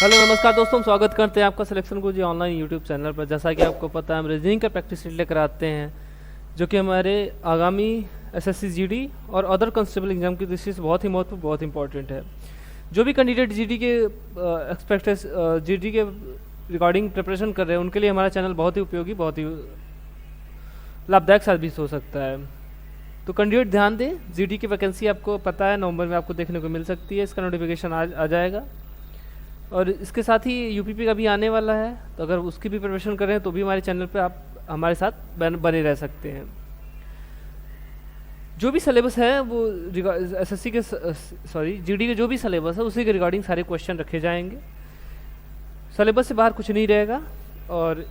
Hello नमस्कार दोस्तों, स्वागत करते हैं आपका सिलेक्शन गुरुजी ऑनलाइन यूट्यूब चैनल पर। जैसा कि आपको पता है, हम रीजनिंग का प्रैक्टिस सेट लेकर आते हैं जो कि हमारे आगामी एसएससी जीडी और अदर कांस्टेबल एग्जाम की दृष्टि से बहुत ही महत्वपूर्ण, बहुत इंपॉर्टेंट है। जो भी कैंडिडेट जीडी के जीडी के रिगार्डिंग प्रिपरेशन कर रहे हैं उनके लिए हमारा चैनल बहुत ही उपयोगी, बहुत ही लाभदायक साबित हो सकता है। तो कैंडिडेट ध्यान दें, जीडी की वैकेंसी आपको पता है नवंबर में आपको देखने को मिल सकती है। इसका नोटिफिकेशन आ जाएगा और इसके साथ ही यूपीपी का भी आने वाला है, तो अगर उसकी भी प्रिपरेशन कर रहे हैं तो भी हमारे चैनल पे आप हमारे साथ बने रह सकते हैं। जो भी सिलेबस है वो एसएससी के जीडी के जो भी सिलेबस है उसी के रिगार्डिंग सारे क्वेश्चन रखे जाएंगे। सिलेबस से बाहर कुछ नहीं रहेगा और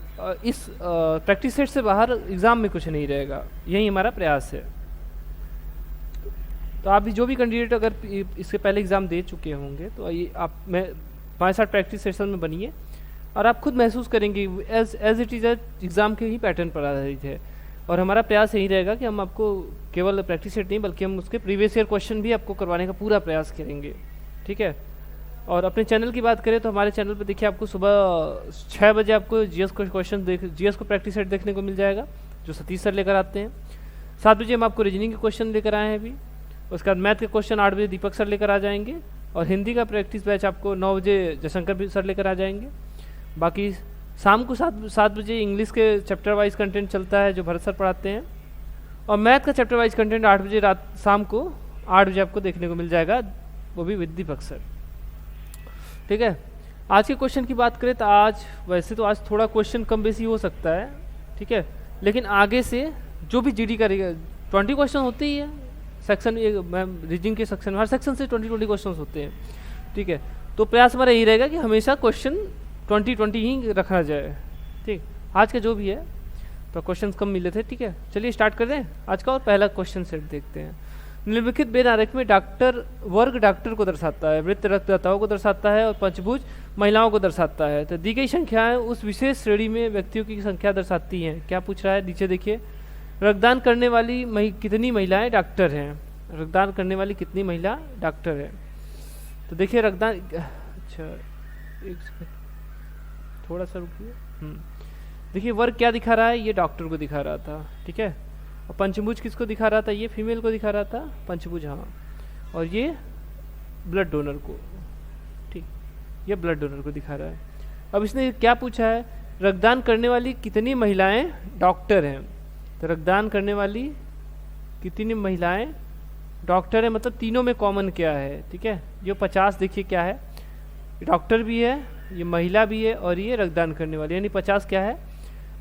इस प्रैक्टिस सेट से बाहर एग्ज़ाम में कुछ नहीं रहेगा, यही हमारा प्रयास है। तो आप भी जो भी कैंडिडेट अगर इसके पहले एग्ज़ाम दे चुके होंगे तो आइए आप हमारे साथ प्रैक्टिस सेशन में बनिए और आप खुद महसूस करेंगे एज इट इज़ एग्ज़ाम के ही पैटर्न पर आधारित है। और हमारा प्रयास यही रहेगा कि हम आपको केवल प्रैक्टिस सेट नहीं बल्कि हम उसके प्रीवियस ईयर क्वेश्चन भी आपको करवाने का पूरा प्रयास करेंगे, ठीक है। और अपने चैनल की बात करें तो हमारे चैनल पर देखिए आपको सुबह 6 बजे आपको जीएस को क्वेश्चन जीएस को प्रैक्टिस सेट देखने को मिल जाएगा जो सतीश सर लेकर आते हैं। 7 बजे हम आपको रीजनिंग के क्वेश्चन लेकर आए हैं अभी। उसके बाद मैथ के क्वेश्चन 8 बजे दीपक सर लेकर आ जाएंगे और हिंदी का प्रैक्टिस बैच आपको 9 बजे जयशंकर भी सर लेकर आ जाएंगे। बाकी शाम को 7 बजे इंग्लिश के चैप्टर वाइज कंटेंट चलता है जो भरत सर पढ़ाते हैं और मैथ का चैप्टर वाइज कंटेंट 8 बजे शाम को 8 बजे आपको देखने को मिल जाएगा, वो भी विद दीपक सर, ठीक है। आज के क्वेश्चन की बात करें तो वैसे तो आज थोड़ा क्वेश्चन कम बेसी हो सकता है, ठीक है, लेकिन आगे से जो भी जीडी का 20 क्वेश्चन होते ही है सेक्शन रीजनिंग के सेक्शन हर सेक्शन से 20 क्वेश्चन होते हैं, ठीक है। तो प्रयास हमारा यही रहेगा कि हमेशा क्वेश्चन 20 ही रखा जाए, ठीक। आज का जो भी है तो क्वेश्चन कम मिले थे, ठीक है। चलिए स्टार्ट कर दें आज का और पहला क्वेश्चन सेट देखते हैं। निम्नलिखित बेन आरेख में वर्ग डॉक्टर को दर्शाता है, वृत्त रक्तदाताओं को दर्शाता है और पंचभुज महिलाओं को दर्शाता है। तो दी गई संख्याएं उस विशेष श्रेणी में व्यक्तियों की संख्या दर्शाती हैं। क्या पूछ रहा है, नीचे देखिए। रक्तदान करने वाली कितनी महिलाएं डॉक्टर हैं? रक्तदान करने वाली कितनी महिला डॉक्टर है? तो देखिए रक्तदान, अच्छा एक सेकंड थोड़ा सा रुकिए। देखिए वर्ग क्या दिखा रहा है, ये डॉक्टर को दिखा रहा था, ठीक है। और पंचभुज किसको दिखा रहा था, ये फीमेल को दिखा रहा था पंचभुज, हाँ। और ये ब्लड डोनर को, ठीक, ये ब्लड डोनर को दिखा रहा है। अब इसने क्या पूछा है, रक्तदान करने वाली कितनी महिलाएं डॉक्टर हैं? तो रक्तदान करने वाली कितनी महिलाएं डॉक्टर है, मतलब तीनों में कॉमन क्या है, ठीक है। ये 50 देखिए क्या है, डॉक्टर भी है, ये महिला भी है और ये रक्तदान करने वाली, यानी 50 क्या है,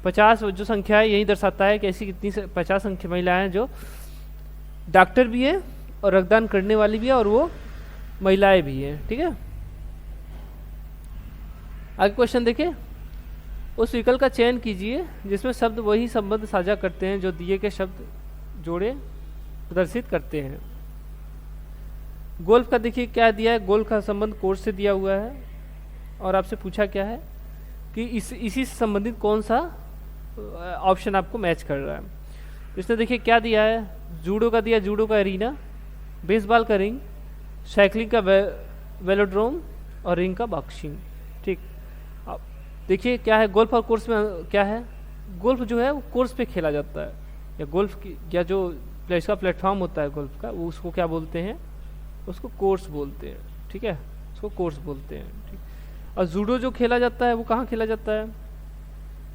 50 जो संख्या है यही दर्शाता है कि ऐसी कितनी 50 संख्या महिलाएं हैं जो डॉक्टर भी है और रक्तदान करने वाली भी है और वो महिलाएं भी हैं, ठीक है। आगे क्वेश्चन देखिए। उस विकल्प का चयन कीजिए जिसमें शब्द वही संबंध साझा करते हैं जो दिए के शब्द जोड़े प्रदर्शित करते हैं। गोल्फ का देखिए क्या दिया है, गोल्फ का संबंध कोर्स से दिया हुआ है और आपसे पूछा क्या है कि इसी से संबंधित कौन सा ऑप्शन आपको मैच कर रहा है। इसने देखिए क्या दिया है, जूडो का दिया, जूडो का एरीना, बेसबॉल का रिंग, साइकिलिंग का वेलोड्रोम और रिंग का बॉक्सिंग, ठीक। देखिए क्या है, गोल्फ और कोर्स में क्या है, गोल्फ जो है वो कोर्स पे खेला जाता है, या गोल्फ की या जो इसका प्लेटफॉर्म होता है गोल्फ का, वो उसको क्या बोलते हैं, उसको कोर्स बोलते हैं, ठीक है, उसको कोर्स बोलते हैं, ठीक। और जूडो जो खेला जाता है वो कहाँ खेला जाता है,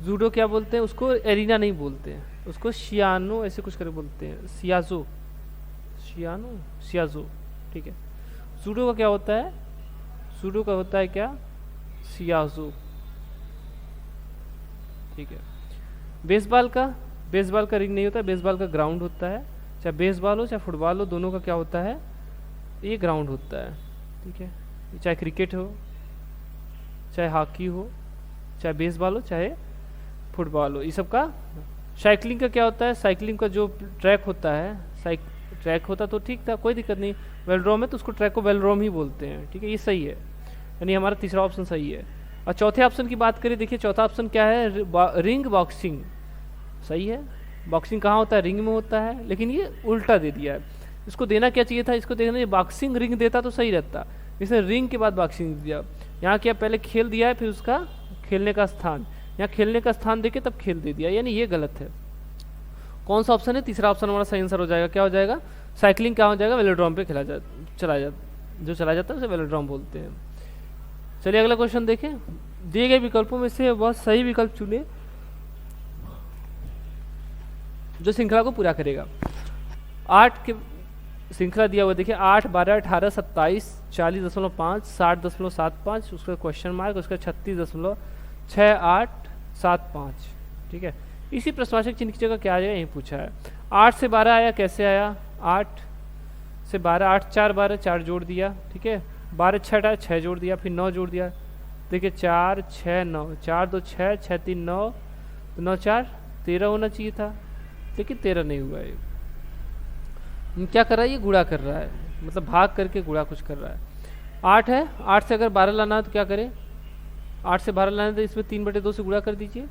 जूडो क्या बोलते हैं, उसको एरिना नहीं बोलते हैं, उसको शियानो ऐसे कुछ कर बोलते हैं, सियाजो, ठीक है। जूडो का क्या होता है, जूडो का होता है क्या, सियाजो, ठीक है। बेसबॉल का रिंग नहीं होता, बेसबॉल का ग्राउंड होता है, चाहे बेसबॉल हो चाहे फुटबॉल हो, दोनों का क्या होता है, ये ग्राउंड होता है, ठीक है। चाहे क्रिकेट हो, चाहे हॉकी हो, चाहे बेसबॉल हो, चाहे फुटबॉल हो, ये सब का। साइकिलिंग का क्या होता है, साइकिलिंग का जो ट्रैक होता है, ट्रैक होता तो ठीक था, कोई दिक्कत नहीं, वेलोड्रोम है तो उसको ट्रैक को वेलोड्रोम ही बोलते हैं, ठीक है, ये सही है, यानी हमारा तीसरा ऑप्शन सही है। और चौथे ऑप्शन की बात करें, देखिए चौथा ऑप्शन क्या है, रिंग बॉक्सिंग, सही है। बॉक्सिंग कहाँ होता है, रिंग में होता है, लेकिन ये उल्टा दे दिया है। इसको देना क्या चाहिए था, इसको देखना बॉक्सिंग रिंग देता तो सही रहता, इसने रिंग के बाद बॉक्सिंग दिया। यहाँ क्या पहले खेल दिया है फिर उसका खेलने का स्थान, यहाँ खेलने का स्थान देके तब खेल दे दिया, यानी ये गलत है। कौन सा ऑप्शन है? तीसरा ऑप्शन हमारा सही आंसर हो जाएगा। क्या हो जाएगा? साइकिलिंग क्या हो जाएगा? वेलोड्रोम पे चला जाता है उसे वेलोड्रोम बोलते हैं। चलिए अगला क्वेश्चन देखें। दिए गए विकल्पों में से बहुत सही विकल्प चुने जो श्रृंखला को पूरा करेगा। 8 के श्रृंखला दिया हुआ देखिए 8, 12, 18, 27, 40.5, 60.75, उसका क्वेश्चन मार्क, उसका 36.6875। ठीक है, इसी प्रश्नवाचक चिन्ह की जगह क्या आ जाएगा यही पूछा है। 8 से 12 आया, कैसे आया? 8 से 12, 8 4 12, 4 जोड़ दिया। ठीक है, 12 6 आया, 6 जोड़ दिया, फिर 9 जोड़ दिया। देखिए 4 6 9, 4 2 6, 6 3 9, 9 4 13 होना चाहिए था, लेकिन 13 नहीं हुआ। ये क्या कर रहा है? ये गुणा कर रहा है, मतलब भाग करके गुणा कुछ कर रहा है। 8 है, 8 से अगर 12 लाना है तो क्या करें? 8 से 12 लाना है तो इसमें 3/2 से गुणा कर दीजिए,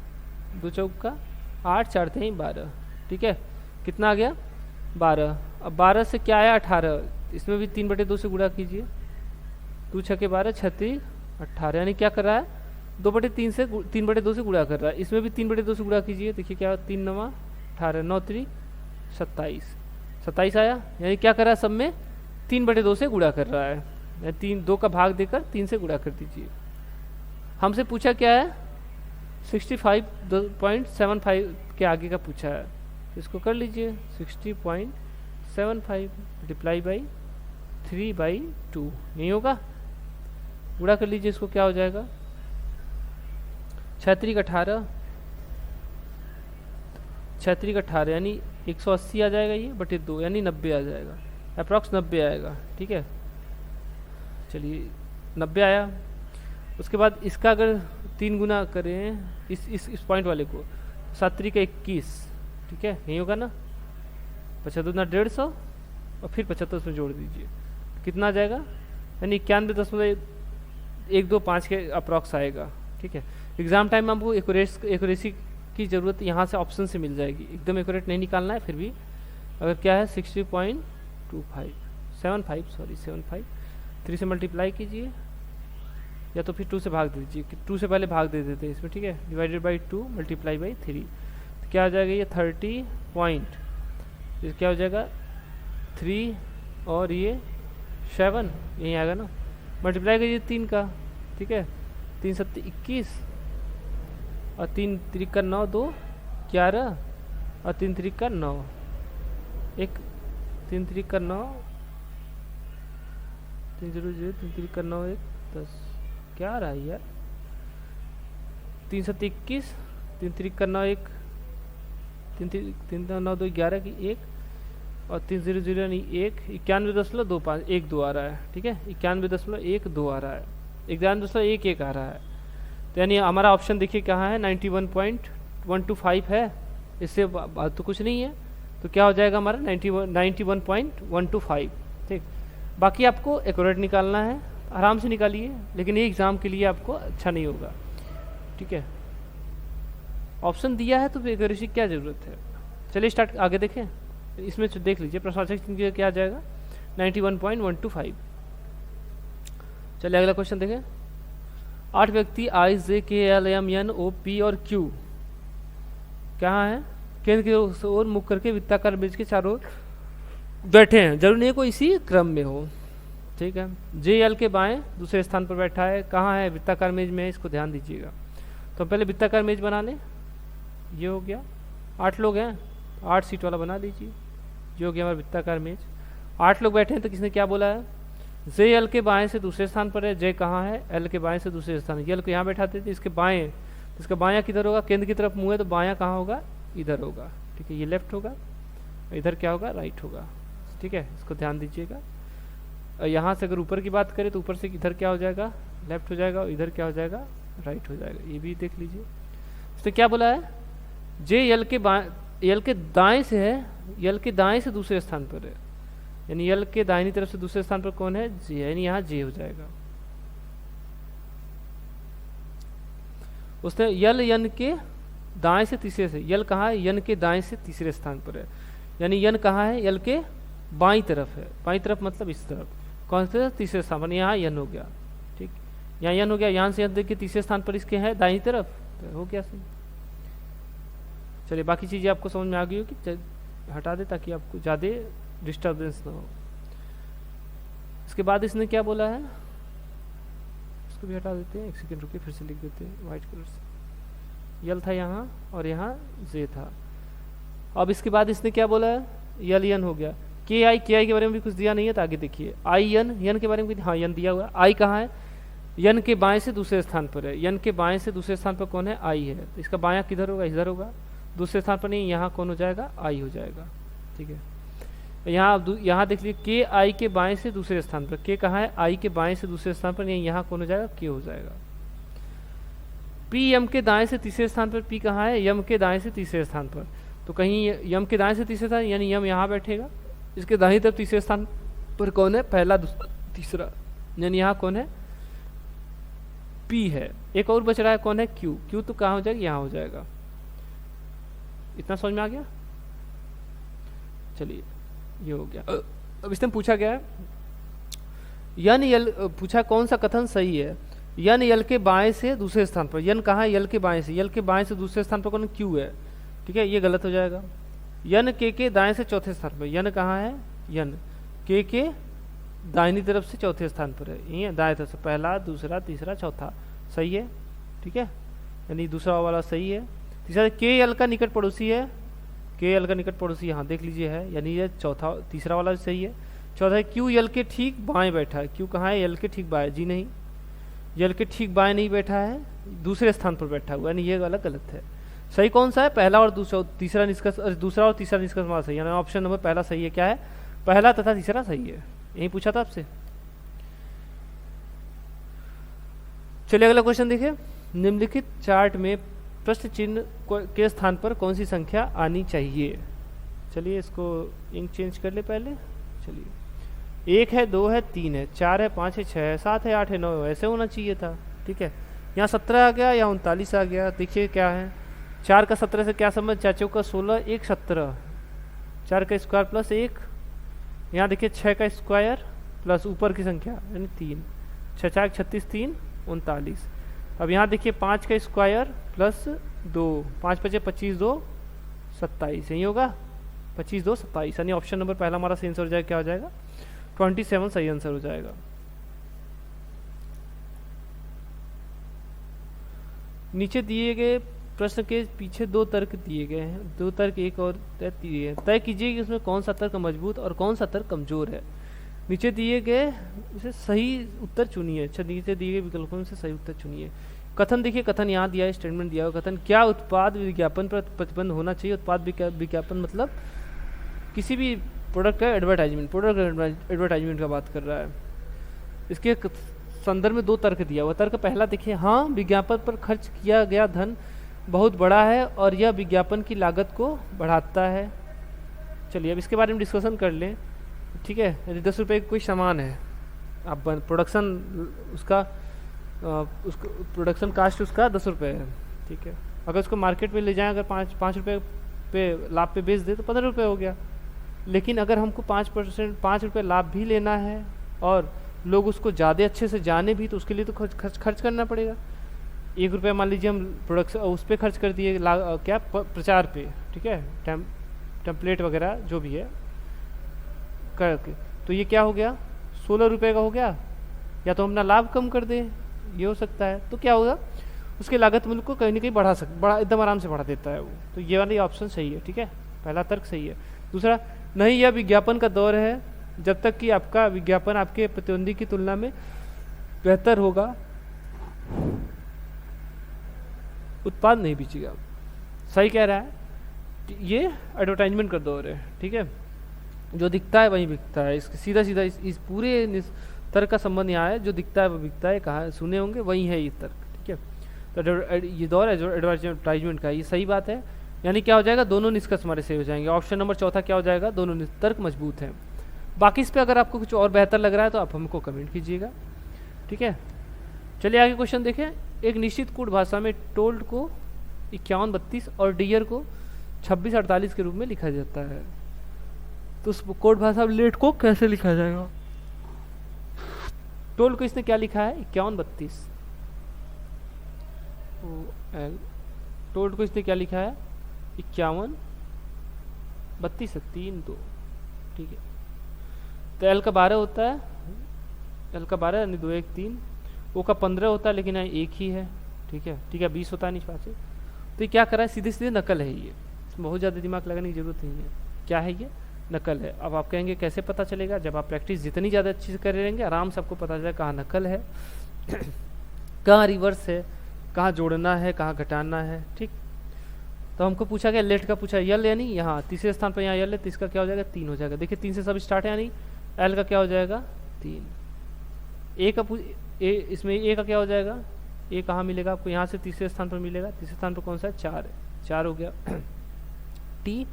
2 चौका 8, 4 3 12। ठीक है, कितना आ गया? 12। अब 12 से क्या आया? 18, इसमें भी 3/2 से गुणा कीजिए, 2 6 12, 36 18, यानी क्या कर रहा है? 2/3 से 3/2 से गुणा कर रहा है। इसमें भी 3/2 से गुणा कीजिए, देखिए क्या 3 9 18, 9 3 27, 27 आया, यानी क्या कर रहा है? सब में 3/2 से गुणा कर रहा है। 2 का भाग देकर 3 से गुणा कर दीजिए। हमसे पूछा क्या है? 65.75 के आगे का पूछा है, इसको कर लीजिए 60.75 मल्टीप्लाई बाई 3/2, नहीं होगा? गुणा कर लीजिए, इसको क्या हो जाएगा? 36 18, 36 18 यानी 180 आ जाएगा, ये बटे 2 यानी 90 आ जाएगा, अप्रॉक्स 90 आएगा। ठीक है, चलिए 90 आया। उसके बाद इसका अगर 3 गुना करें इस पॉइंट वाले को, 7 3 का 21, ठीक है, नहीं होगा ना? 75 दूना 150 और फिर 75 उसमें जोड़ दीजिए, कितना आ जाएगा? यानी 91.125 के अप्रॉक्स आएगा। ठीक है, एग्जाम टाइम में हमको एक्यूरेसी की ज़रूरत यहाँ से ऑप्शन से मिल जाएगी, एकदम एक्यूरेट नहीं निकालना है। फिर भी अगर क्या है 60.75 3 से मल्टीप्लाई कीजिए या तो फिर 2 से भाग दीजिए, 2 से पहले भाग दे देते हैं इसमें। ठीक है, डिवाइडेड बाई 2 मल्टीप्लाई बाई 3, तो क्या हो जाएगा? ये 30 पॉइंट, ये क्या हो जाएगा? 3 और ये 7 यहीं आएगा ना, मल्टीप्लाई कीजिए 3 का। ठीक है, 3 7 21 और 3 3 का 9 2 11 और 3 3 का 9 1 3 3 का 9 3 0 0 3 3 का 9 1 10, क्या आ रहा है यार? 3 7 21, 3 3 का 9 1 3 9 2 11 की 1 और 3 0 0 यानी 1 91.25 1 2 आ रहा है। ठीक है, 91.12 आ रहा है, 91.11 आ रहा है। तो यानी हमारा ऑप्शन देखिए कहाँ है? 91.125 है, इससे बात तो कुछ नहीं है, तो क्या हो जाएगा हमारा? 91.125। ठीक, बाकी आपको एक्यूरेट निकालना है, आराम से निकालिए, लेकिन ये एग्ज़ाम के लिए आपको अच्छा नहीं होगा। ठीक है, ऑप्शन दिया है तो एक्यूरेसी क्या ज़रूरत है? चलिए स्टार्ट, आगे देखें। इसमें देख लीजिए प्रश्नवाचक चिन्ह क्या आ जाएगा? 91.125। चलिए अगला क्वेश्चन देखें। 8 व्यक्ति I J K L M N O P और क्यू कहाँ है? केंद्र की ओर मुख करके वृत्ताकार मेज के चारों बैठे हैं, जरूर नहीं कोई इसी क्रम में हो। ठीक है, जे एल के बाएं दूसरे स्थान पर बैठा है, कहाँ है? वृत्ताकार मेज में, इसको ध्यान दीजिएगा। तो पहले वृत्ताकार मेज बना लें, ये हो गया। 8 लोग हैं, 8 सीट वाला बना लीजिए, ये हो गया हमारा वृत्ताकार मेज। 8 लोग बैठे हैं, तो किसने क्या बोला है? जे एल के बाएं से दूसरे स्थान पर है, जे कहाँ है? एल के बाएं से दूसरे स्थान है। एल को यहाँ बैठाते थे, इसके बाएं, इसका बायां किधर होगा? केंद्र की तरफ मुँह है, तो बायां कहाँ होगा? इधर होगा। ठीक है, ये लेफ्ट होगा, इधर क्या होगा? राइट होगा। ठीक है, इसको ध्यान दीजिएगा। और यहाँ से अगर ऊपर की बात करें तो ऊपर से इधर क्या हो जाएगा? लेफ्ट हो जाएगा, और इधर क्या हो जाएगा? राइट हो जाएगा। ये भी देख लीजिए। इसने क्या बोला है? जे एल के एल के दाएं से है, एल के दाएं से दूसरे स्थान पर है, यानी एल के दाहिनी तरफ से दूसरे स्थान पर कौन है? जे, यानी यहाँ जे हो जाएगा। उसने यल यन के दाएं से तीसरे से, यल कहाँ है? यन के दाएं से तीसरे स्थान पर है, यानी यन कहाँ है? यल के बाईं तरफ है। बाईं तरफ मतलब इस तरफ, कौन से तीसरे स्थान पर, यहाँ यन हो गया, ठीक, यहाँ यन हो गया, यहाँ से यन देखिए तीसरे स्थान पर इसके है दाहिनी तरफ, तो हो गया सही। चलिए बाकी चीज़ें आपको समझ में आ गई हो कि हटा दे ताकि आपको ज़्यादा डिस्टर्बेंस ना हो। इसके बाद इसने क्या बोला है, इसको भी हटा देते हैं, एक सेकेंड रुकिए, फिर से लिख देते हैं वाइट कलर से। यल था यहाँ और यहाँ जे था। अब इसके बाद इसने क्या बोला है, यल यन हो गया। के आई के बारे में भी कुछ दिया नहीं है, तो आगे देखिए आई यन के बारे में हाँ यन दिया हुआ है। आई कहाँ है, यन के बाएं से दूसरे स्थान पर है, यन के बाएं से दूसरे स्थान पर कौन है, आई है, तो इसका बायां किधर होगा, इधर होगा, दूसरे स्थान पर नहीं, यहाँ कौन हो जाएगा, आई हो जाएगा, ठीक है। यहाँ देख लीजिए के आई के बाएं से दूसरे स्थान पर, के कहाँ है, आई के बाएं से दूसरे स्थान पर, नहीं यहाँ कौन हो जाएगा, के हो जाएगा। पी यम के दाएं से तीसरे स्थान पर, पी कहाँ है, यम के दाएं से तीसरे स्थान पर, तो कहीं यम के दाएं से तीसरे स्थान यानी यम यहाँ बैठेगा, इसके दाहिनी तरफ तीसरे स्थान पर कौन है, पहला दूसरा तीसरा, यानी यहाँ कौन है, पी है। एक और बच रहा है कौन है, क्यू, क्यू तो कहाँ हो जाएगा, यहाँ हो जाएगा। इतना समझ में आ गया। चलिए ये हो गया। अब इसमें पूछा गया है यन यल, पूछा कौन सा कथन सही है, यन यल के बाएं से दूसरे स्थान पर, यन कहाँ है, यल के बाएं से, यल के बाएं से दूसरे स्थान पर कौन, क्यू है, ठीक है, ये गलत हो जाएगा। यन के दाएं से चौथे स्थान पर, यन कहाँ है, यन के दाहिनी तरफ से चौथे स्थान पर है, यही है, दाएं तरफ से पहला दूसरा तीसरा चौथा, सही है, ठीक है, यानी दूसरा वाला सही है। तीसरा के यल का निकट पड़ोसी है, के यल का निकट पड़ोसी यहाँ देख लीजिए है, यानी ये चौथा तीसरा वाला सही है। चौथा है क्यू यल के ठीक बाएं बैठा है, क्यू कहाँ है, यल के ठीक बाएं, जी नहीं, यल के ठीक बाएं नहीं बैठा है, दूसरे स्थान पर बैठा हुआ, यानी ये वाला गलत है। सही कौन सा है, पहला और दूसरा तीसरा निष्कर्ष, दूसरा और तीसरा निष्कर्ष हमारा सही है, यानी ऑप्शन नंबर पहला सही है। क्या है, पहला तथा तीसरा सही है, यही पूछा था आपसे। चलिए अगला क्वेश्चन देखिए, निम्नलिखित चार्ट में प्रश्न चिन्ह के स्थान पर कौन सी संख्या आनी चाहिए। चलिए इसको इंक चेंज कर ले पहले। चलिए 1 है, 2 है, 3 है, 4 है, 5 है, 6 है, 7 है, 8 है, 9 है, ऐसे होना चाहिए था, ठीक है। यहाँ 17 आ गया, यहाँ 39 आ गया। देखिए क्या है, 4 का 17 से क्या संबंध, चाचों का 16, 1 17, 4 का स्क्वायर प्लस 1, यहाँ देखिए 6 का स्क्वायर प्लस ऊपर की संख्या यानी 3, 6 4 36, 3 39। अब यहाँ देखिए 5 का स्क्वायर प्लस 2, 5 5 25 2 27, यही होगा 25 2 27, यानी ऑप्शन नंबर पहला हमारा सही आंसर हो जाएगा, क्या हो जाएगा 27 सही आंसर हो जाएगा। नीचे दिए गए प्रश्न के पीछे 2 तर्क दिए गए हैं, 2 तर्क एक और दिए हैं, तय कीजिए कि इसमें कौन सा तर्क मजबूत और कौन सा तर्क कमजोर है। नीचे दिए गए उसे सही उत्तर चुनिए, अच्छा नीचे दिए गए विकल्पों से सही उत्तर चुनिए। कथन देखिए, कथन यहाँ दिया है, स्टेटमेंट दिया हुआ, कथन क्या उत्पाद विज्ञापन पर प्रतिबंध होना चाहिए। उत्पाद विज्ञापन मतलब किसी भी प्रोडक्ट का एडवर्टाइजमेंट, प्रोडक्ट एडवर्टाइजमेंट का बात कर रहा है। इसके संदर्भ में 2 तर्क दिया हुआ। तर्क पहला देखिए, हाँ विज्ञापन पर खर्च किया गया धन बहुत बड़ा है और यह विज्ञापन की लागत को बढ़ाता है। चलिए अब इसके बारे में डिस्कशन कर लें, ठीक है। यदि 10 रुपये का कोई सामान है, आप प्रोडक्शन उसका प्रोडक्शन कास्ट उसका 10 रुपये है, ठीक है। अगर उसको मार्केट में ले जाएं, अगर 5 रुपये पे लाभ पे बेच दे तो 15 रुपये हो गया। लेकिन अगर हमको 5 रुपये लाभ भी लेना है और लोग उसको ज़्यादा अच्छे से जाने भी, तो उसके लिए तो खर्च करना पड़ेगा। 1 रुपया मान लीजिए हम प्रोडक्शन उस पर खर्च कर दिए, क्या प्रचार पे, ठीक है, टेम्पलेट वगैरह जो भी है करके, तो ये क्या हो गया 16 रुपये का हो गया। या तो हम अपना लाभ कम कर दें, ये हो सकता है, तो क्या होगा उसके लागत मूल्य को कहीं ना कहीं बड़ा एकदम आराम से बढ़ा देता है वो। तो ये वाला ऑप्शन सही है, ठीक है, पहला तर्क सही है। दूसरा, नहीं यह विज्ञापन का दौर है, जब तक कि आपका विज्ञापन आपके प्रतिद्वंदी की तुलना में बेहतर होगा उत्पाद नहीं बेचेगा। सही कह रहा है, ये एडवर्टाइजमेंट का दौर है, ठीक है, जो दिखता है वही बिकता है। इसके सीधा सीधा इस पूरे तर्क का संबंध यहाँ है, जो दिखता है वो बिकता है, कहा सुने होंगे वही है ये तर्क, ठीक है। तो ये दौर है जो एडवर्टाइजमेंट का, ये सही बात है। यानी क्या हो जाएगा, दोनों निष्कर्ष हमारे सही हो जाएंगे। ऑप्शन नंबर चौथा क्या हो जाएगा, दोनों तर्क मजबूत हैं। बाकी इस पर अगर आपको कुछ और बेहतर लग रहा है तो आप हमको कमेंट कीजिएगा, ठीक है। चलिए आगे क्वेश्चन देखें। एक निश्चित कोड भाषा में टोल्ड को 51 32 और डियर को 26 48 के रूप में लिखा जाता है। तो उस कोड भाषा में लेट को कैसे लिखा जाएगा। 12 को इसने क्या लिखा है 51 32, OL 12 को इसने क्या लिखा है 51 32 3 2, ठीक है। तो L का 12 होता है, L का 12 यानी 2 1 3, O का 15 होता है लेकिन यहाँ एक ही है, ठीक है, ठीक है 20 होता है नहीं 5। तो ये क्या कर रहा है, सीधे सीधे नकल है ये, बहुत ज़्यादा दिमाग लगाने की जरूरत नहीं है। क्या है ये, नकल है। अब आप कहेंगे कैसे पता चलेगा, जब आप प्रैक्टिस जितनी ज़्यादा अच्छी से कर रहेंगे आराम से आपको पता चलेगा कहाँ नकल है कहाँ रिवर्स है, कहाँ जोड़ना है, कहाँ घटाना है, ठीक। तो हमको पूछा गया लेट का पूछा, यल यानी यहाँ तीसरे स्थान पर यहाँ यल है तो इसका क्या हो जाएगा 3 हो जाएगा। देखिए 3 से सब स्टार्ट है, यानी एल का क्या हो जाएगा 3। ए का इसमें ए का क्या हो जाएगा, ए कहाँ मिलेगा आपको, यहाँ से तीसरे स्थान पर मिलेगा, तीसरे स्थान पर कौन सा है 4 है, 4 हो गया। टी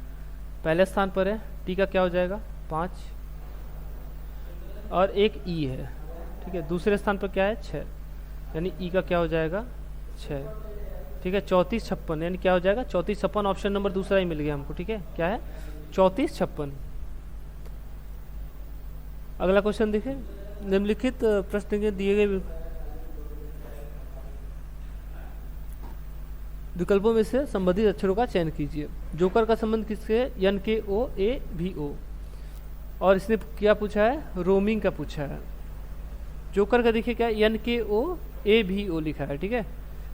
पहले स्थान पर है, टी का क्या हो जाएगा 5, और एक ई है, ठीक है, दूसरे स्थान पर क्या है 6, यानी ई का क्या हो जाएगा 6, ठीक है। 34 56 यानी क्या हो जाएगा 34 56, ऑप्शन नंबर दूसरा ही मिल गया हमको, ठीक है, क्या है 34 56। अगला क्वेश्चन देखिए, निम्नलिखित प्रश्न के दिए गए विकल्पों में से संबंधित अक्षरों का चयन कीजिए। जोकर का संबंध किससे है, यन के ओ ए भी ओ, और इसने क्या पूछा है रोमिंग का पूछा है। जोकर का देखिए क्या यन के ओ ए भी ओ लिखा है, ठीक है।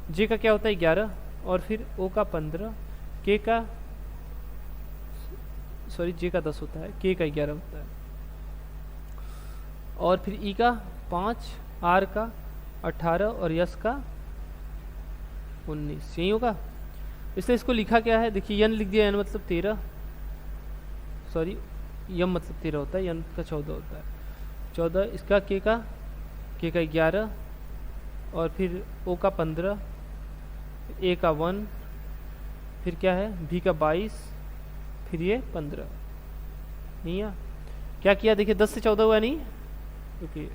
जे का क्या होता है 11, और फिर ओ का 15, के का जे का 10 होता है, के का 11 होता है, और फिर ई का 5, आर का 18 और यस का 19, यही होगा। इसलिए इसको लिखा क्या है, देखिए यन लिख दिया, यन मतलब 13, यम मतलब 13 होता है, यन का 14 होता है, 14, इसका के का 11, और फिर ओ का 15, ए का 1, फिर क्या है भी का 22, फिर ये 15, नहीं है। क्या किया देखिए 10 से 14 हुआ नहीं, ओके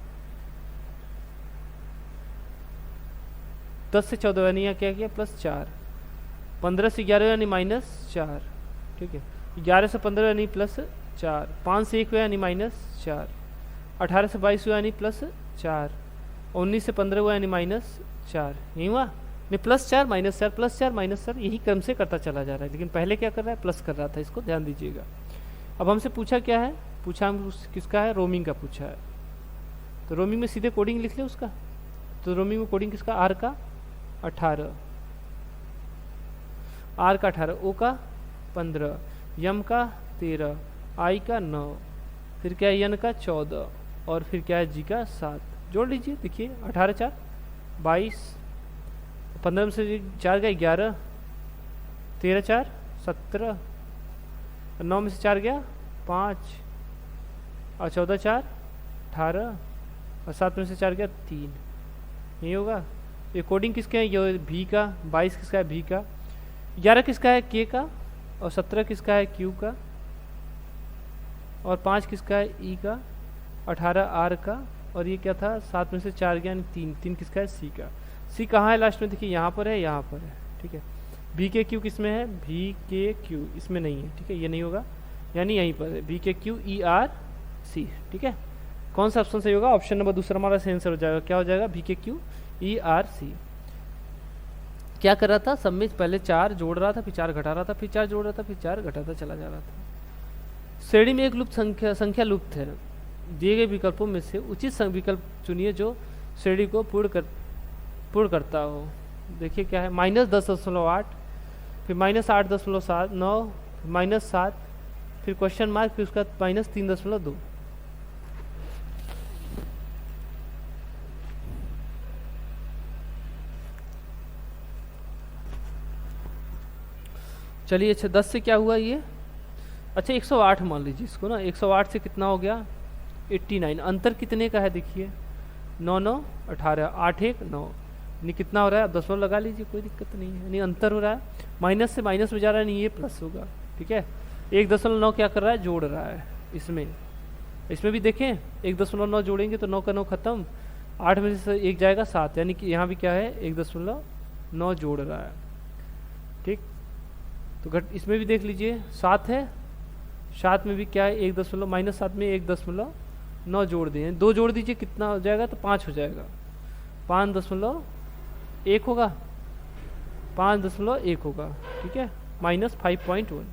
10 से 14 यानी यहाँ क्या किया +4, 15 से 11 यानी -4, ठीक है, 11 से 15 यानी +4, 5 से 1 हुआ यानी -4, 18 से 22 हुआ यानी +4, 19 से 15 हुआ यानी -4, यही हुआ नहीं, +4 -4 +4 -4, यही क्रम से करता चला जा रहा है। लेकिन पहले क्या कर रहा है प्लस कर रहा था, इसको ध्यान दीजिएगा। अब हमसे पूछा क्या है, पूछा हम किसका है, रोमिंग का पूछा है। तो रोमिंग में सीधे कोडिंग लिख ले उसका, तो रोमिंग में कोडिंग किसका, आर का 18, आर का 18, ओ का 15, यम का 13, आई का 9, फिर क्या है यन का 14, और फिर क्या है जी का 7। जोड़ लीजिए, देखिए 18 4 22, 15 में से 4 गया 11, 13 4 17, 9 में से 4 गया 5, और 14 4 18, और 7 में से 4 गया 3, यही होगा। ये कोडिंग किसके है, ये भी का, 22 किसका है भी का, 11 किसका है के का, और 17 किसका है क्यू का, और 5 किसका है ई का, 18 आर का, और ये क्या था 7 में से 4 गया यानी 3 किसका है सी का। सी कहाँ है लास्ट में, देखिए यहाँ पर है, यहाँ पर है, ठीक है। बी के क्यू किस में है, भी के क्यू इसमें नहीं है, ठीक है, ये नहीं होगा, यानी यहीं पर है बी के क्यू ई आर सी, ठीक है। कौन सा ऑप्शन सही होगा, ऑप्शन नंबर दूसरा हमारा सही आंसर हो जाएगा। क्या हो जाएगा बी के क्यू ई आर सी। क्या कर रहा था, सब में पहले 4 जोड़ रहा था, फिर 4 घटा रहा था, फिर 4 जोड़ रहा था, फिर 4 घटाता चला जा रहा था। श्रेणी में एक लुप्त संख्या लुप्त है, दिए गए विकल्पों में से उचित विकल्प चुनिए जो श्रेणी को पूर्ण करता हो। देखिए क्या है -10.8, फिर -8.9, -7, फिर क्वेश्चन मार्क, फिर उसका -3.2। चलिए अच्छा 10 से क्या हुआ ये, अच्छा 108 मान लीजिए इसको ना, 108 से कितना हो गया 89, अंतर कितने का है देखिए 9 9 18, 8 1 9, यानी कितना हो रहा है, आप 10 लगा लीजिए कोई दिक्कत नहीं है, यानी अंतर हो रहा है, माइनस से माइनस में जा रहा है, नहीं ये प्लस होगा, ठीक है। 1.9 क्या कर रहा है, जोड़ रहा है, इसमें भी देखें 1.9 जोड़ेंगे तो 9 का 9 खत्म, 8 में से 1 जाएगा 7, यानी कि यहाँ भी क्या है 1.9 जोड़ रहा है, ठीक। तो इसमें भी देख लीजिए 7 है, 7 में भी क्या है -7 में 1.9 9 जोड़ दिए, 2 जोड़ दीजिए कितना हो जाएगा, तो 5 हो जाएगा। 5.1 होगा, 5.1 होगा, ठीक है। -5.1,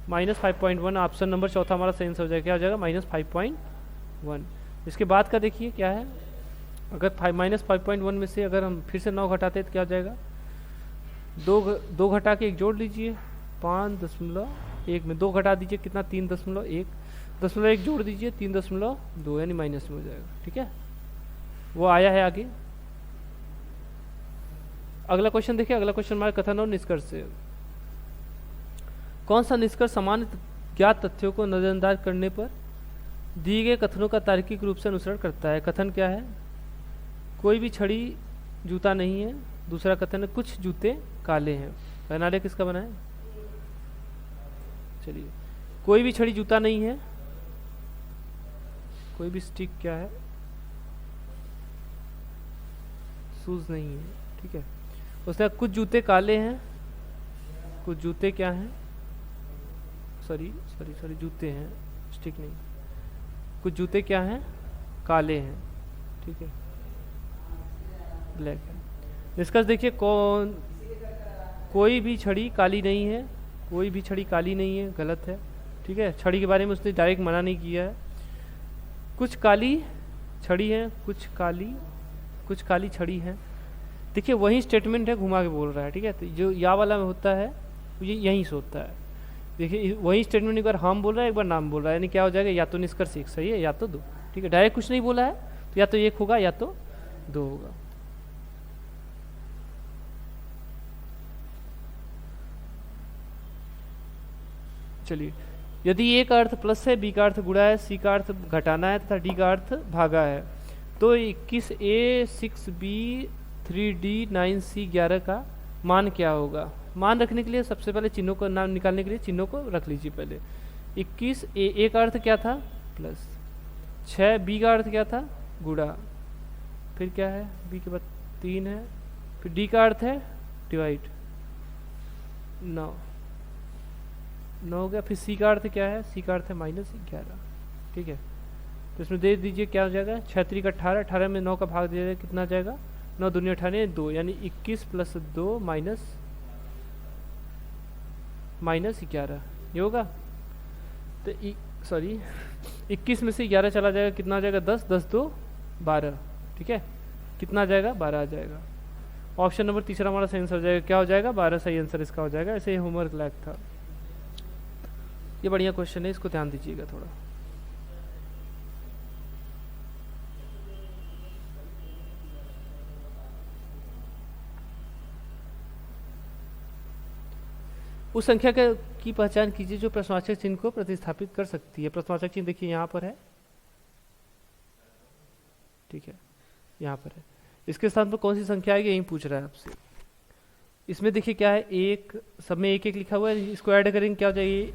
-5.1 ऑप्शन नंबर चौथा हमारा सही आंसर हो जाएगा। क्या हो जाएगा? -5.1। इसके बाद का देखिए क्या है, अगर -5.1 में से अगर हम फिर से 9 घटाते हैं तो क्या हो जाएगा? 2 घटा के 1 जोड़ लीजिए, 5.1 में 2 घटा दीजिए कितना, 3.1, 0.1 जोड़ दीजिए 3.2, यानी माइनस में हो जाएगा, ठीक है। वो आया है आगे। अगला क्वेश्चन देखिए, अगला क्वेश्चन हमारे कथन और निष्कर्ष से। कौन सा निष्कर्ष सामान्य ज्ञात तथ्यों को नजरअंदाज करने पर दिए गए कथनों का तार्किक रूप से अनुसरण करता है? कथन क्या है? कोई भी छड़ी जूता नहीं है। दूसरा कथन है कुछ जूते काले हैं। पहनाले किसका बना है? चलिए, कोई भी छड़ी जूता नहीं है, कोई भी स्टिक क्या है, शूज नहीं है, ठीक है। उसने कुछ जूते काले हैं, कुछ जूते क्या हैं, सॉरी जूते हैं, स्टिक नहीं, कुछ जूते क्या हैं, काले हैं, ठीक है, ब्लैक है। निष्कर्ष देखिए, कोई भी छड़ी काली नहीं है, कोई भी छड़ी काली नहीं है, गलत है, ठीक है। छड़ी के बारे में उसने डायरेक्ट मना नहीं किया है। कुछ काली छड़ी है, कुछ काली छड़ी है, देखिए वही स्टेटमेंट है, घुमा के बोल रहा है, ठीक है। तो जो या वाला में होता है ये यहीं से होता है, देखिए वही स्टेटमेंट एक बार हम बोल रहा है, एक बार नाम बोल रहा है, यानी क्या हो जाएगा? या तो निष्कर्ष एक सही है या तो 2, ठीक है। डायरेक्ट कुछ नहीं बोला है, तो या तो 1 होगा या तो 2 होगा। चलिए, यदि ए का अर्थ प्लस है, बी का अर्थ गुणा है, सी का अर्थ घटाना है तथा डी का अर्थ भागा है, तो 21A 6B 3D 9C 11 का मान क्या होगा? मान रखने के लिए सबसे पहले चिन्हों को, नाम निकालने के लिए चिन्हों को रख लीजिए पहले। 21A का अर्थ क्या था? प्लस। 6B का अर्थ क्या था? गुणा। फिर क्या है? बी के बाद 3 है, फिर डी का अर्थ है डिवाइड, 9 हो गया। फिर सी का अर्थ क्या है? सी का अर्थ है -11, ठीक है। तो इसमें दे दीजिए क्या हो जाएगा? 6 3 18, 18 में 9 का भाग दिया जाएगा, कितना जाएगा? 9 दूनी 18, 2, यानी 21 + 2 -11, ये होगा। तो सॉरी 21 में से 11 चला जाएगा, कितना आ जाएगा? 10, 10 2 12, ठीक है। कितना आ जाएगा? 12 आ जाएगा। ऑप्शन नंबर तीसरा हमारा सही आंसर हो जाएगा। क्या हो जाएगा? 12 सही आंसर इसका हो जाएगा। ऐसे ही होमवर्क लायक था, ये बढ़िया क्वेश्चन है, इसको ध्यान दीजिएगा थोड़ा। उस संख्या की पहचान कीजिए जो प्रश्नवाचक चिन्ह को प्रतिस्थापित कर सकती है। प्रश्नवाचक चिन्ह देखिए यहाँ पर है, ठीक है, यहाँ पर है। इसके स्थान पर कौन सी संख्या आएगी, यही पूछ रहा है आपसे। इसमें देखिए क्या है, एक सब में 1 1 लिखा हुआ है, इसको ऐड करेंगे क्या हो जाएगी?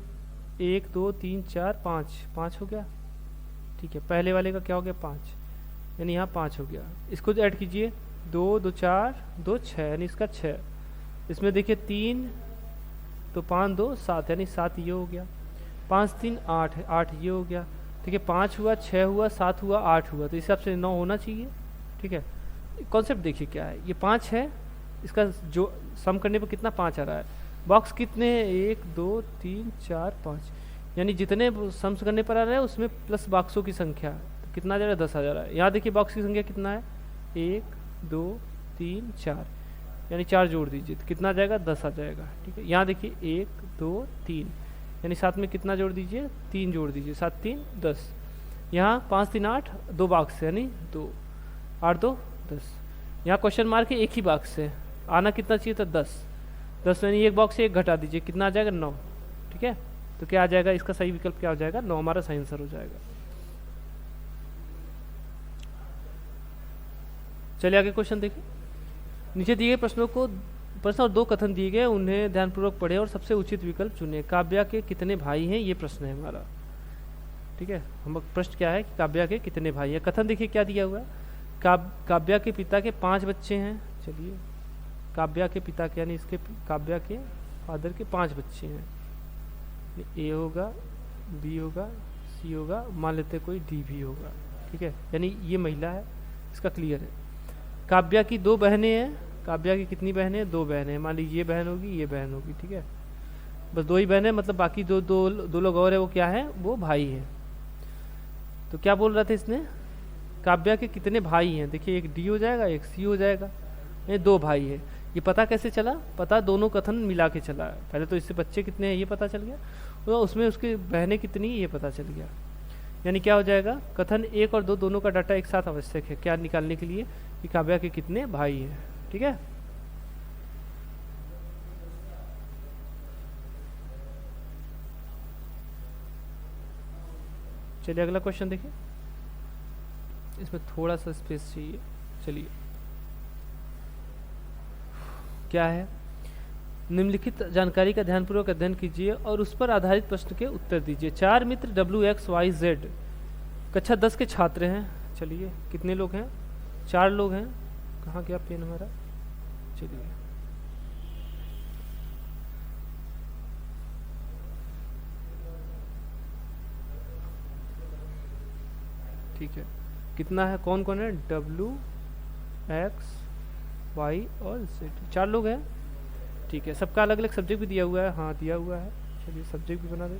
1 2 3 4 5 हो गया, ठीक है। पहले वाले का क्या हो गया? 5, यानी यहाँ 5 हो गया। इसको ऐड कीजिए, 2 2 4 2 6, यानी इसका 6। इसमें देखिए 3 तो 5 2 7, यानी 7 ये हो गया। 5 3 8 8 ये हो गया, ठीक है। 5 हुआ, 6 हुआ, 7 हुआ, 8 हुआ, तो इस हिसाब से 9 होना चाहिए, ठीक है। कॉन्सेप्ट देखिए क्या है, ये 5 है, इसका जो सम करने पर कितना 5 आ रहा है। बॉक्स कितने हैं? 1 2 3 4 5, यानी जितने सम्स करने पर आ रहा है उसमें प्लस बॉक्सों की संख्या, तो कितना आ जा रहा है? 10 आ जा रहा है। यहाँ देखिए बॉक्स की संख्या कितना है? 1 2 3 4, यानी 4 जोड़ दीजिए तो कितना आ जाएगा? 10 आ जाएगा, ठीक है। यहाँ देखिए 1 2 3, यानी साथ में कितना जोड़ दीजिए? 3 जोड़ दीजिए, 7 3 10। यहाँ 5 3 8, 2 बॉक्स यानी 2, 8 2 10। यहाँ क्वेश्चन मार्क है, एक ही बॉक्स से आना कितना चाहिए था? 10 10, यानी एक बॉक्स से 1 घटा दीजिए, कितना आ जाएगा? 9, ठीक है। तो क्या आ जाएगा? इसका सही विकल्प क्या हो जाएगा? 9 हमारा सही आंसर हो जाएगा। चलिए आगे क्वेश्चन देखिए। नीचे दिए गए प्रश्न और 2 कथन दिए गए, उन्हें ध्यानपूर्वक पढ़े और सबसे उचित विकल्प चुने। काव्या के कितने भाई हैं? ये प्रश्न है हमारा, ठीक है। हम प्रश्न क्या है कि काव्या के कितने भाई हैं। कथन देखिए क्या दिया हुआ है, काव्या के पिता के 5 बच्चे हैं। चलिए, काव्या के पिता के यानी इसके काव्या के फादर के 5 बच्चे हैं। ए होगा, बी होगा, सी होगा, मान लेते हैं कोई डी भी होगा, ठीक है। यानी ये महिला है, इसका क्लियर है। काव्या की 2 बहनें हैं, काव्या की कितनी बहनें हैं? 2 बहनें हैं। मान लीजिए ये बहन होगी, ये बहन होगी, ठीक है। बस 2 ही बहनें, मतलब बाकी दो लोग और है, वो क्या है? वो भाई हैं। तो क्या बोल रहे थे इसने? काव्या के कितने भाई हैं? देखिए एक डी हो जाएगा, एक सी हो जाएगा, ये 2 भाई है। ये पता कैसे चला? पता दोनों कथन मिला के चला। पहले तो इससे बच्चे कितने हैं ये पता चल गया, तो उसमें उसके बहनें कितनी ये पता चल गया। यानी क्या हो जाएगा? कथन 1 और 2 दोनों का डाटा एक साथ आवश्यक है, क्या निकालने के लिए? कि काव्या के कितने भाई हैं, ठीक है। चलिए अगला क्वेश्चन देखिए, इसमें थोड़ा सा स्पेस चाहिए। चलिए क्या है? निम्नलिखित जानकारी का ध्यानपूर्वक अध्ययन कीजिए और उस पर आधारित प्रश्न के उत्तर दीजिए। 4 मित्र WXYZ कक्षा 10 के छात्र हैं। चलिए कितने लोग हैं? 4 लोग हैं। कहाँ गया पेन हमारा? चलिए ठीक है, कितना है? कौन कौन है? WXY और Z, 4 लोग हैं, ठीक है। सबका अलग अलग सब्जेक्ट भी दिया हुआ है, हाँ दिया हुआ है। चलिए सब्जेक्ट भी बना दे।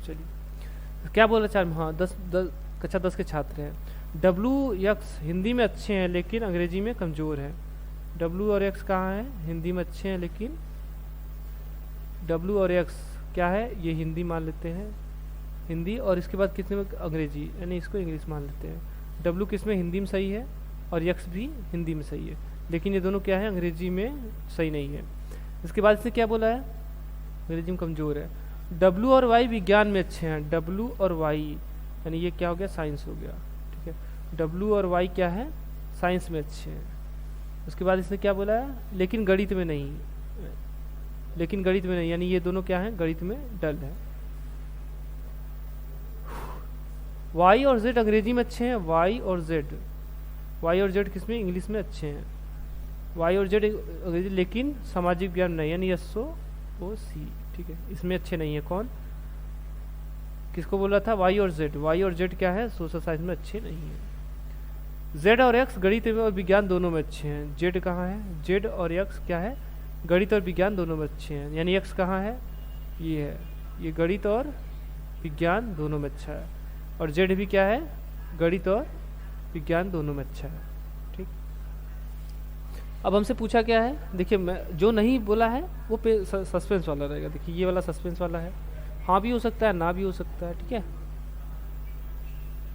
चलिए क्या बोला? 4, हाँ 10 कक्षा 10 के छात्र हैं। WX हिंदी में अच्छे हैं लेकिन अंग्रेजी में कमज़ोर हैं। W और X कहाँ है? हिंदी में अच्छे हैं लेकिन W और X क्या है? ये हिंदी मान लेते हैं, हिंदी, और इसके बाद कितने में? अंग्रेजी, यानी इसको इंग्लिश मान लेते हैं। W किस में? हिंदी में सही है, और X भी हिंदी में सही है, लेकिन ये दोनों क्या है? अंग्रेजी में सही नहीं है। इसके बाद इसने क्या बोला है? अंग्रेजी में कमज़ोर है। W और Y विज्ञान में अच्छे हैं। W और Y यानी ये क्या हो गया? साइंस हो गया, ठीक है। W और Y क्या है? साइंस में अच्छे हैं। उसके बाद इसने क्या बोला है? लेकिन गणित में नहीं, लेकिन गणित में नहीं, यानी ये दोनों क्या है? गणित में डल है। Y और Z अंग्रेजी में अच्छे हैं। Y और Z किसमें? इंग्लिश में अच्छे हैं। Y और Z अंग्रेजी, लेकिन सामाजिक विज्ञान नहीं, यानी SOC, ठीक है, इसमें अच्छे नहीं है। कौन? किसको बोला था? Y और Z क्या है? सोशल साइंस में अच्छे नहीं है। Z और X गणित और विज्ञान दोनों में अच्छे हैं। Z कहाँ है? Z और X क्या है? गणित और विज्ञान दोनों में अच्छे हैं। यानी X कहाँ है? ये है, ये गणित और विज्ञान दोनों में अच्छा है। और Z भी क्या है? गणित और विज्ञान दोनों में अच्छा है, ठीक। अब हमसे पूछा क्या है? देखिए मैं जो नहीं बोला है वो पे सस्पेंस वाला रहेगा। देखिए ये वाला सस्पेंस वाला है, हाँ भी हो सकता है, ना भी हो सकता है, ठीक है।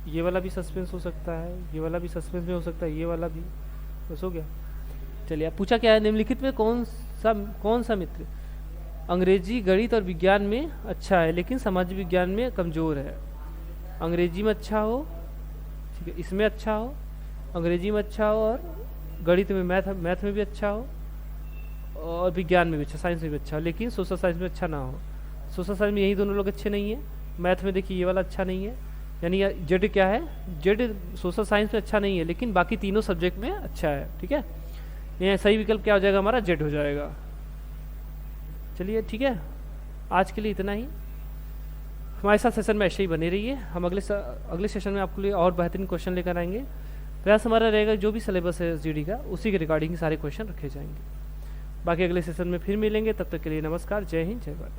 ये वाला भी सस्पेंस हो सकता है, ये वाला भी सस्पेंस में हो सकता है, ये वाला भी, बस हो गया। चलिए अब पूछा क्या है? निम्नलिखित में कौन सा मित्र अंग्रेजी, गणित और विज्ञान में अच्छा है लेकिन समाज विज्ञान में कमज़ोर है? अंग्रेजी में अच्छा हो, ठीक है, इसमें अच्छा हो, अंग्रेजी में अच्छा हो, और गणित में मैथ में भी अच्छा हो, और विज्ञान में भी अच्छा, साइंस में भी अच्छा हो, लेकिन सोशल साइंस में अच्छा ना हो। सोशल साइंस में यही दोनों लोग अच्छे नहीं हैं। मैथ में देखिए ये वाला अच्छा नहीं है, यानी जेड क्या है? जेड सोशल साइंस में अच्छा नहीं है लेकिन बाकी तीनों सब्जेक्ट में अच्छा है, ठीक है। ये सही विकल्प क्या हो जाएगा हमारा? जेड हो जाएगा। चलिए ठीक है, आज के लिए इतना ही। हमारे साथ सेशन में ऐसे ही बने रहिए। हम अगले सेशन में आपके लिए और बेहतरीन क्वेश्चन लेकर आएंगे। प्रयास हमारा रहेगा जो भी सिलेबस है जीडी का उसी के रिगार्डिंग सारे क्वेश्चन रखे जाएंगे। बाकी अगले सेशन में फिर मिलेंगे, तब तक के लिए नमस्कार, जय हिंद, जय भारत।